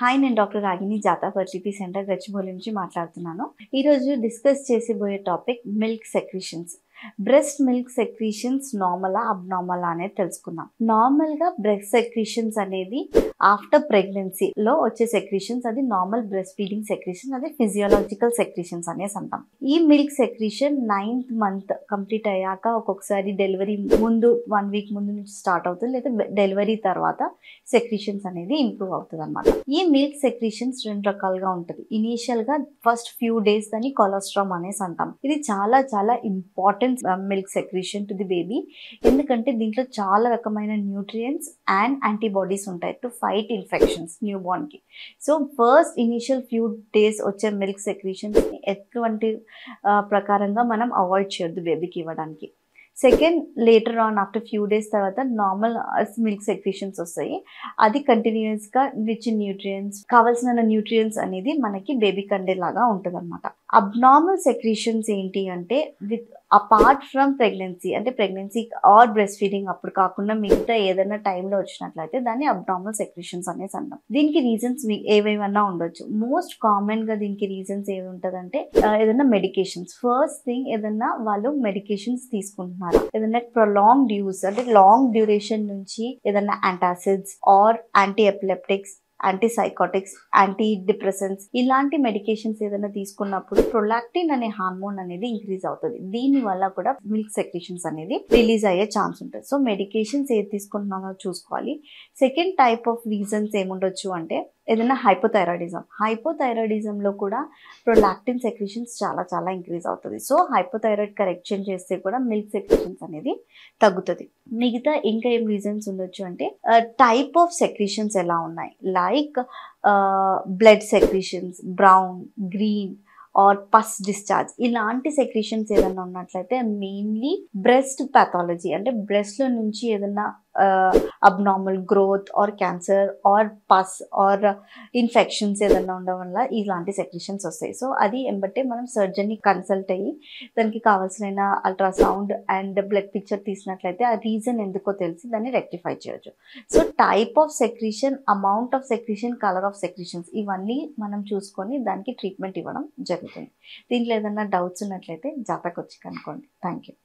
Hi, నేను doctor Ragini Jatha fertility centre Gachibowli నుంచి మాట్లాడుతున్నాను. ఈరోజు డిస్కస్ చేసిబోయే topic milk secretions. Breast milk secretions నార్మలా అబ్నార్మలా అనేది తెలుసుకుందాం. నార్మల్గా బ్రెస్ట్ సెక్రీషన్స్ అనేది ఆఫ్టర్ ప్రెగ్నెన్సీలో వచ్చే సెక్రీషన్స్, అది నార్మల్ బ్రెస్ట్ ఫీడింగ్ సెక్రీషన్, అది ఫిజియోలాజికల్ సెక్రీషన్స్ అనేసి అంటాం. ఈ milk secretion 9th month complete అయ్యాక, ఒక్కొక్కసారి డెలివరీ ముందు 1 వీక్ ముందు నుంచి స్టార్ట్ అవుతుంది, లేదా డెలివరీ తర్వాత సెక్రీషన్స్ అనేది ఇంప్రూవ్ అవుతుంది అనమాట. ఈ మిల్క్ సెక్రీషన్స్ 2 రకాలుగా ఉంటుంది. ఇనీషియల్ గా ఫస్ట్ ఫ్యూ డేస్ దాన్ని కొలెస్ట్రామ్ అనేసి అంటాం. ఇది చాలా చాలా important milk secretion to the baby. ఎందుకంటే దీంట్లో చాలా రకమైన న్యూట్రియంట్స్ అండ్ యాంటీబాడీస్ ఉంటాయి to fight infections newborn కి. So first initial few days వచ్చే మిల్క్ సెక్రీషన్స్ ని ఎటువంటి ప్రకారంగా మనం అవాయిడ్ చేయొద్దు బేబీకి ఇవ్వడానికి. Second, later on after few days తర్వాత నార్మల్ మిల్క్ సెక్రీషన్స్ వస్తాయి. అది కంటిన్యూస్గా రిచ్ న్యూట్రియంట్స్, కావాల్సిన న్యూట్రియంట్స్ అనేది మనకి బేబీకి అందేలాగా ఉంటుంది అనమాట. అబ్నార్మల్ సెక్రీషన్స్ ఏంటి అంటే, విత్ అపార్ట్ ఫ్రమ్ ప్రెగ్నెన్సీ, అంటే ప్రెగ్నెన్సీ ఆర్ బ్రెస్ట్ ఫీడింగ్ అప్పుడు కాకుండా మిగతా ఏదైనా టైంలో వచ్చినట్లయితే దాన్ని అబ్నార్మల్ సెక్రీషన్స్ అనేసి అంటాం. దీనికి రీజన్స్ ఏవేవన్నా ఉండొచ్చు. మోస్ట్ కామన్ గా దీనికి రీజన్స్ ఏమి ఉంటుందంటే, ఏదైనా మెడికేషన్స్. ఫస్ట్ థింగ్, ఏదైనా వాళ్ళు మెడికేషన్స్ తీసుకుంటున్నారు, ఏదైనా ప్రొలాంగ్డ్ యూస్, అంటే లాంగ్ డ్యూరేషన్ నుంచి ఏదైనా antacids or anti epileptics, antipsychotics, anti depressants, ఇలాంటి మెడికేషన్స్ ఏదైనా తీసుకున్నప్పుడు ప్రొలాక్టిన్ అనే హార్మోన్ అనేది ఇంక్రీజ్ అవుతుంది. దీని వల్ల కూడా మిల్క్ సెక్రీషన్స్ అనేది రిలీజ్ అయ్యే ఛాన్స్ ఉంటుంది. సో మెడికేషన్స్ ఏది తీసుకుంటున్నామో చూసుకోవాలి. సెకండ్ టైప్ ఆఫ్ రీజన్స్ ఏముండొచ్చు అంటే, ఏదైనా హైపోథైరాయిడిజంలో కూడా ప్రొలాక్టిన్ సెక్రీషన్స్ చాలా చాలా ఇంక్రీజ్ అవుతుంది. సో హైపోథైరాయిడ్ కరెక్షన్ చేస్తే కూడా మిల్క్ సెక్రీషన్స్ అనేది తగ్గుతుంది. మిగతా ఇంకా ఏం రీజన్స్ ఉండొచ్చు అంటే, టైప్ ఆఫ్ సెక్రీషన్స్ ఎలా ఉన్నాయి, like blood secretions, brown, green or pus discharge, ఇలాంటి సెక్రీషన్స్ ఏదైనా ఉన్నట్లయితే మెయిన్లీ బ్రెస్ట్ పాథాలజీ, అంటే బ్రెస్ట్లో నుంచి ఏదైనా abnormal growth or cancer or pus or infections ఏదైనా ఉండడం వల్ల ఇలాంటి సెక్రీషన్స్ వస్తాయి. సో అది ఎంబటే మనం సర్జన్ని కన్సల్ట్ అయ్యి దానికి కావాల్సిన అల్ట్రాసౌండ్ అండ్ బ్లడ్ పిక్చర్ తీసినట్లయితే ఆ రీజన్ ఎందుకో తెలిసి దాన్ని రెక్టిఫై చేయొచ్చు. So type of secretion, amount of secretion, colour of secretions, ఇవన్నీ మనం చూసుకొని దానికి ట్రీట్మెంట్ ఇవ్వడం జరుగుతుంది. దీంట్లో ఏదైనా డౌట్స్ ఉన్నట్లయితే జాతకు వచ్చి కనుక్కోండి. Thank you.